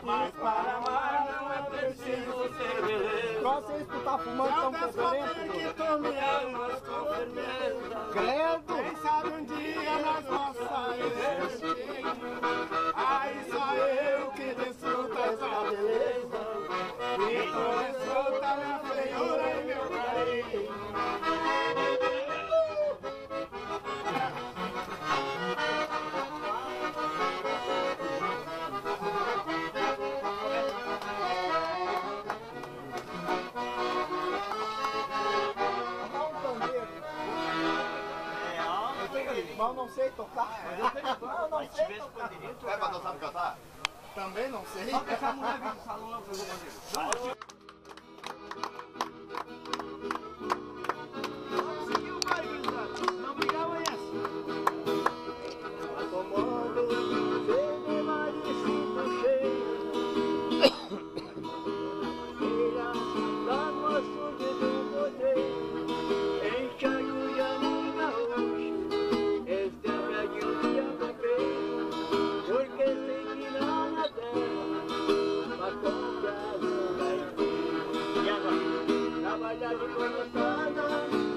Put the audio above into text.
Mas para amar não é preciso ser beleza. Só vocês que tá fumando tão fedorento. Que tu me amas com firmeza. Credo! Quem sabe um dia nós possa existir. Aí só eu que desfruto essa beleza. E tu desfruta minha feiura e meu carinho. Mas eu não sei tocar. Eu não sei tocar. É pra não sabe cantar? Também não sei. Essa mulher veio do salão lá fazer bandeira. Vamos seguir o baile, gurizada. Não brigava essa. Comando, vem marisco cheio. Lá no açude do poder, enxergo e amiga hoje. Este é o médio que eu comprei, porque sei que não na terra, mas comprar não vai ter. E agora? Trabalhar de coisa toda.